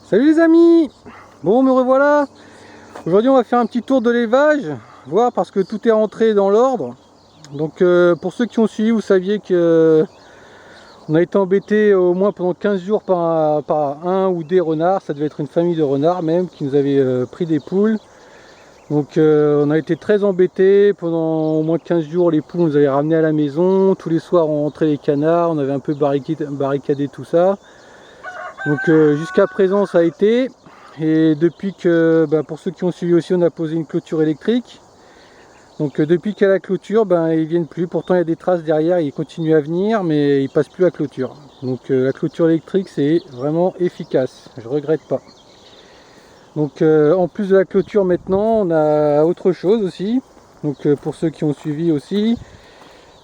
Salut les amis. Bon, me revoilà. Aujourd'hui on va faire un petit tour de l'élevage, voir parce que tout est rentré dans l'ordre. Donc pour ceux qui ont suivi, vous saviez que on a été embêté au moins pendant 15 jours par un ou des renards. Ça devait être une famille de renards même qui nous avait pris des poules. Donc on a été très embêtés pendant au moins 15 jours. Les poules on nous avait ramenés à la maison. Tous les soirs on rentrait les canards, on avait un peu barricadé tout ça. Donc jusqu'à présent ça a été. Et depuis que, pour ceux qui ont suivi aussi, on a posé une clôture électrique. Donc depuis qu'il y a la clôture, ils viennent plus. Pourtant il y a des traces derrière, ils continuent à venir, mais ils passent plus la clôture. Donc la clôture électrique c'est vraiment efficace, je regrette pas. Donc en plus de la clôture maintenant, on a autre chose aussi. Donc pour ceux qui ont suivi aussi,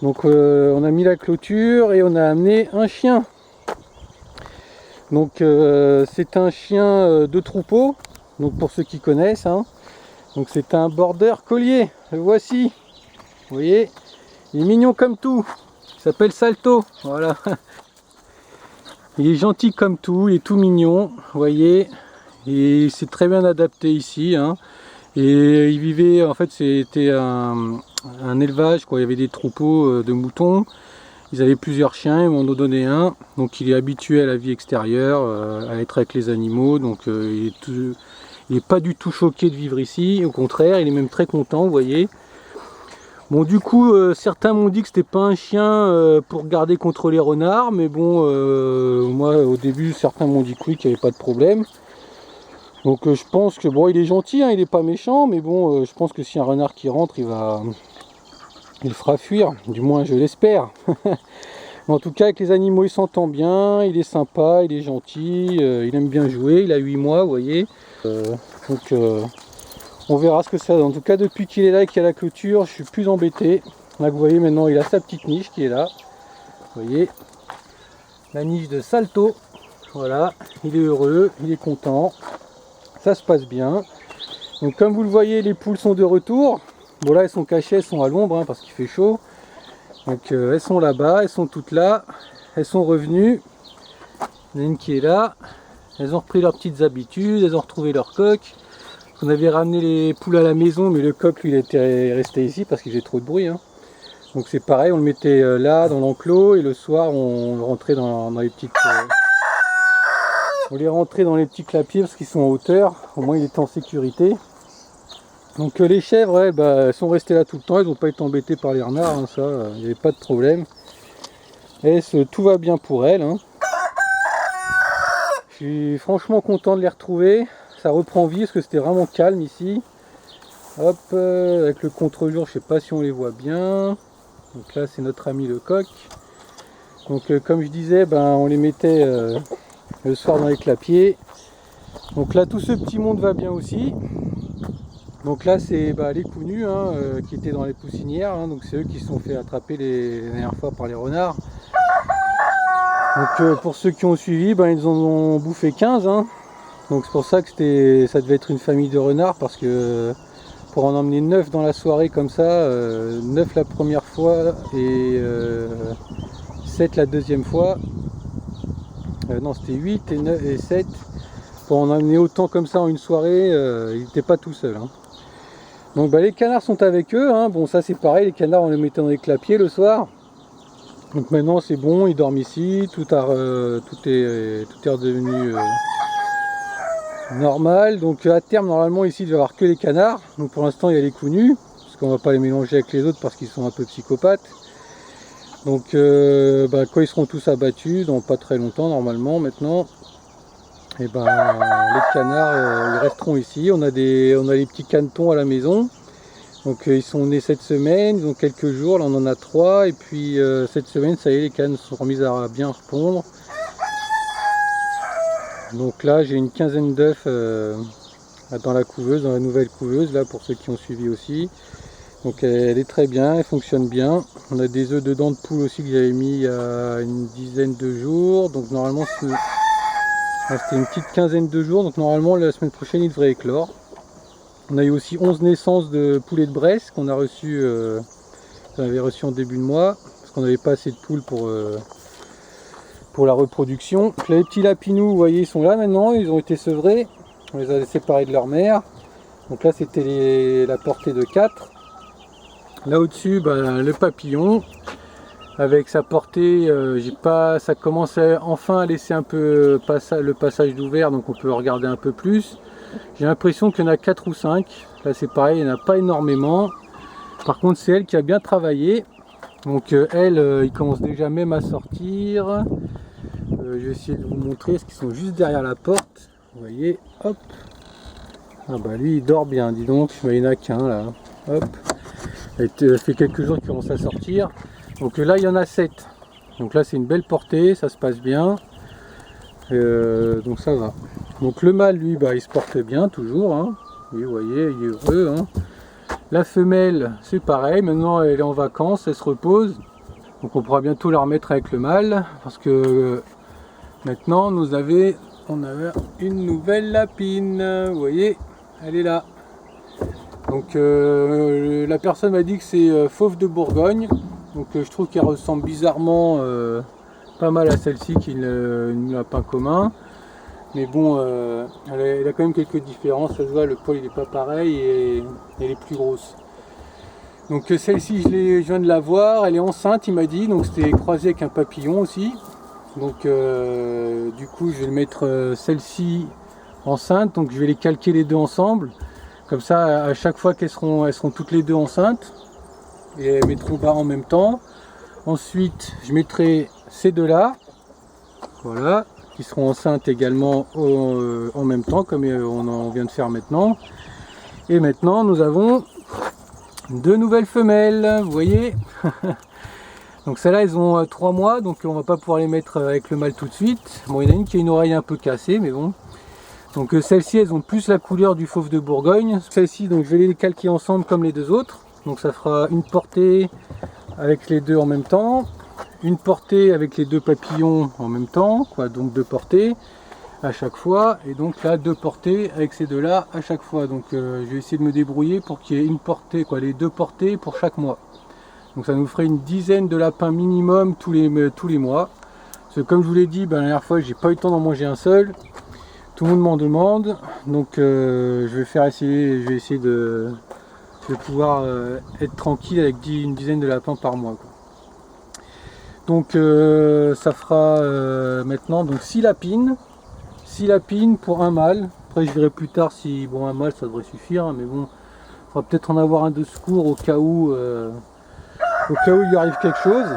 donc on a mis la clôture et on a amené un chien. Donc c'est un chien de troupeau, donc pour ceux qui connaissent, hein. Donc c'est un border collier, le voici, vous voyez, il est mignon comme tout, il s'appelle Salto, voilà. Il est gentil comme tout, il est tout mignon, vous voyez, et c'est très bien adapté ici, hein. Et il vivait, en fait c'était un élevage, quoi. Il y avait des troupeaux de moutons. Ils avaient plusieurs chiens, ils m'en ont donné un, donc il est habitué à la vie extérieure, à être avec les animaux, donc il n'est pas du tout choqué de vivre ici, au contraire, il est même très content, vous voyez. Bon, du coup, certains m'ont dit que c'était pas un chien pour garder contre les renards, mais bon, moi au début, certains m'ont dit que oui, qu'il n'y avait pas de problème. Donc je pense que, bon, il est gentil, hein, il n'est pas méchant, mais bon, je pense que si un renard qui rentre, il le fera fuir, du moins je l'espère. En tout cas avec les animaux il s'entend bien, il est sympa, il est gentil, il aime bien jouer, il a 8 mois vous voyez. Donc on verra ce que ça donne. En tout cas depuis qu'il est là et qu'il y a la clôture, je suis plus embêté. Là vous voyez maintenant il a sa petite niche qui est là. Vous voyez, la niche de Salto. Voilà, il est heureux, il est content, ça se passe bien. Donc comme vous le voyez, les poules sont de retour. Bon là elles sont cachées, elles sont à l'ombre hein, parce qu'il fait chaud. Donc elles sont là-bas, elles sont toutes là, elles sont revenues. Il y en a une qui est là, elles ont repris leurs petites habitudes, elles ont retrouvé leur coq. On avait ramené les poules à la maison, mais le coq lui il était resté ici parce qu'il faisait trop de bruit, hein. Donc c'est pareil, on le mettait là dans l'enclos et le soir on le rentrait dans les petites... on les rentrait dans les petits clapiers parce qu'ils sont en hauteur, au moins il était en sécurité. Donc les chèvres, elles sont restées là tout le temps, elles n'ont pas été embêtées par les renards, hein, ça, il n'y avait pas de problème. Et tout va bien pour elles, hein. Je suis franchement content de les retrouver, ça reprend vie parce que c'était vraiment calme ici. Hop, avec le contre-jour, je sais pas si on les voit bien. Donc là c'est notre ami le coq. Donc comme je disais, on les mettait le soir dans les clapiers. Donc là tout ce petit monde va bien aussi. Donc là c'est les coups nus hein, qui étaient dans les poussinières, hein, donc c'est eux qui se sont fait attraper les dernières fois par les renards. Donc pour ceux qui ont suivi, ils en ont bouffé 15. Hein. Donc c'est pour ça que ça devait être une famille de renards parce que pour en emmener 9 dans la soirée comme ça, 9 la première fois et 7 la deuxième fois. Non c'était 8 et 9 et 7. Pour en emmener autant comme ça en une soirée, il n'était pas tout seul. Hein. Donc les canards sont avec eux, hein. Bon ça c'est pareil, les canards on les mettait dans les clapiers le soir. Donc maintenant c'est bon, ils dorment ici, tout est redevenu normal. Donc à terme normalement ici il va y avoir que les canards. Donc pour l'instant il y a les coups nus, parce qu'on va pas les mélanger avec les autres parce qu'ils sont un peu psychopathes. Donc quand ils seront tous abattus, dans pas très longtemps normalement maintenant, et les canards ils resteront ici. On a les petits canetons à la maison. Donc ils sont nés cette semaine, ils ont quelques jours, là on en a 3 et puis cette semaine ça y est les cannes sont remises à bien répondre. Donc là j'ai une quinzaine d'œufs dans la couveuse, dans la nouvelle couveuse là pour ceux qui ont suivi aussi. Donc elle est très bien, elle fonctionne bien. On a des œufs dedans de poule aussi que j'avais mis il y a une dizaine de jours. Donc normalement c'était une petite quinzaine de jours, donc normalement la semaine prochaine il devrait éclore. On a eu aussi 11 naissances de poulets de Bresse qu'on avait reçu en début de mois, parce qu'on n'avait pas assez de poules pour pour la reproduction. Donc, les petits lapinous, vous voyez, ils sont là maintenant, ils ont été sevrés. On les a séparés de leur mère. Donc là, c'était la portée de 4. Là au-dessus, le papillon. Avec sa portée, ça commence enfin à laisser un peu le passage d'ouvert, donc on peut regarder un peu plus. J'ai l'impression qu'il y en a 4 ou 5. Là c'est pareil, il n'y en a pas énormément. Par contre c'est elle qui a bien travaillé. Donc il commence déjà même à sortir. Je vais essayer de vous montrer ce qu'ils sont juste derrière la porte. Vous voyez, hop. Ah bah lui il dort bien, dis donc. Il n'y en a qu'un là. Hop. Ça fait quelques jours qu'il commence à sortir. Donc là il y en a 7. Donc là c'est une belle portée, ça se passe bien. Donc ça va. Donc le mâle lui il se porte bien toujours. Hein. Oui, vous voyez, il est heureux. Hein. La femelle c'est pareil, maintenant elle est en vacances, elle se repose. Donc on pourra bientôt la remettre avec le mâle. Parce que maintenant on avait une nouvelle lapine. Vous voyez, elle est là. Donc la personne m'a dit que c'est fauve de Bourgogne. Donc je trouve qu'elle ressemble bizarrement pas mal à celle-ci qui est une lapin commun. Mais bon, elle a quand même quelques différences. Ça se voit, le poil il n'est pas pareil et elle est plus grosse. Donc celle-ci, je viens de la voir. Elle est enceinte, il m'a dit. Donc c'était croisé avec un papillon aussi. Donc du coup, je vais le mettre celle-ci enceinte. Donc je vais les calquer les deux ensemble. Comme ça, à chaque fois elles seront toutes les deux enceintes. Et elles mettront bas en même temps. Ensuite je mettrai ces deux là, voilà, qui seront enceintes également en même temps comme on en vient de faire maintenant. Et maintenant nous avons deux nouvelles femelles, vous voyez. Donc celles-là elles ont 3 mois, donc on va pas pouvoir les mettre avec le mâle tout de suite. Bon, il y en a une qui a une oreille un peu cassée, mais bon. Donc celles-ci elles ont plus la couleur du fauve de Bourgogne. Celles-ci donc je vais les calquer ensemble comme les deux autres. Donc ça fera une portée avec les deux en même temps, une portée avec les deux papillons en même temps, quoi, donc 2 portées à chaque fois, et donc là 2 portées avec ces deux là à chaque fois. Donc je vais essayer de me débrouiller pour qu'il y ait une portée, quoi, les 2 portées pour chaque mois. Donc ça nous ferait une dizaine de lapins minimum tous les mois. Parce que comme je vous l'ai dit, la dernière fois j'ai pas eu le temps d'en manger un seul. Tout le monde m'en demande, donc je vais essayer de pouvoir être tranquille avec une dizaine de lapins par mois, quoi. Donc ça fera maintenant donc 6 lapines pour un mâle. Après je verrai plus tard si un mâle ça devrait suffire, hein, mais bon, il faudra peut-être en avoir un de secours au cas où il lui arrive quelque chose.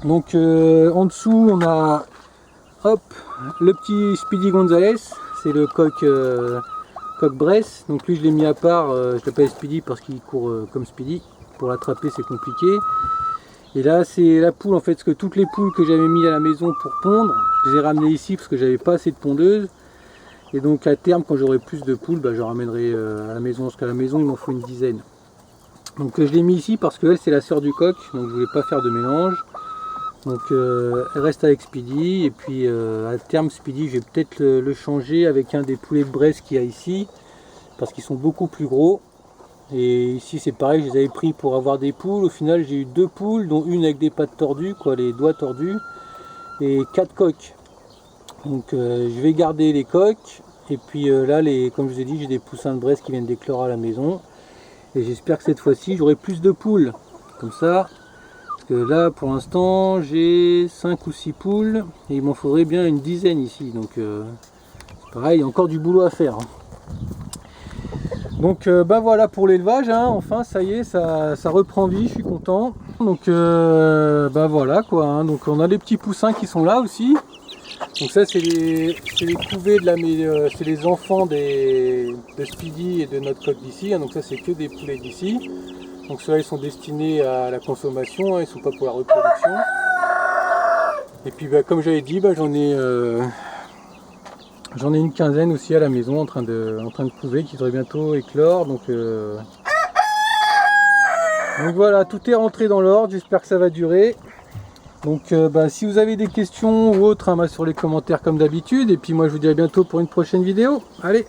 Donc en dessous on a le petit Speedy Gonzales, c'est le coq Bresse. Donc lui je l'ai mis à part, je l'appelle Speedy parce qu'il court comme Speedy. Pour l'attraper c'est compliqué. Et là c'est la poule en fait, parce que toutes les poules que j'avais mis à la maison pour pondre, je les ai ramenées ici parce que j'avais pas assez de pondeuses. Et donc à terme quand j'aurai plus de poules, je ramènerai à la maison, parce qu'à la maison il m'en faut une dizaine. Donc je l'ai mis ici parce qu'elle c'est la sœur du coq, donc je voulais pas faire de mélange. Donc elle reste avec Speedy, et puis à terme Speedy je vais peut-être le changer avec un des poulets de Bresse qu'il y a ici, parce qu'ils sont beaucoup plus gros. Et ici c'est pareil, je les avais pris pour avoir des poules. Au final j'ai eu 2 poules, dont une avec des pattes tordues, quoi, les doigts tordus, et 4 coqs. Donc je vais garder les coqs, et puis là comme je vous ai dit, j'ai des poussins de Bresse qui viennent d'éclore à la maison. Et j'espère que cette fois-ci j'aurai plus de poules, comme ça. Parce que là pour l'instant j'ai 5 ou 6 poules, et il m'en faudrait bien une dizaine ici. Donc c'est pareil, il y a encore du boulot à faire. Donc voilà pour l'élevage, hein. Enfin ça y est, ça reprend vie, je suis content. Donc voilà quoi, hein. Donc on a les petits poussins qui sont là aussi. Donc ça c'est les couvées c'est les enfants de Speedy et de notre coq d'ici, hein. Donc ça c'est que des poulets d'ici. Donc ceux-là ils sont destinés à la consommation, hein. Ils ne sont pas pour la reproduction. Et puis comme j'avais dit, j'en ai une quinzaine aussi à la maison en train de couver, qui devrait bientôt éclore. Donc voilà, tout est rentré dans l'ordre, j'espère que ça va durer. Donc si vous avez des questions ou autres, hein, sur les commentaires comme d'habitude. Et puis moi je vous dis à bientôt pour une prochaine vidéo. Allez!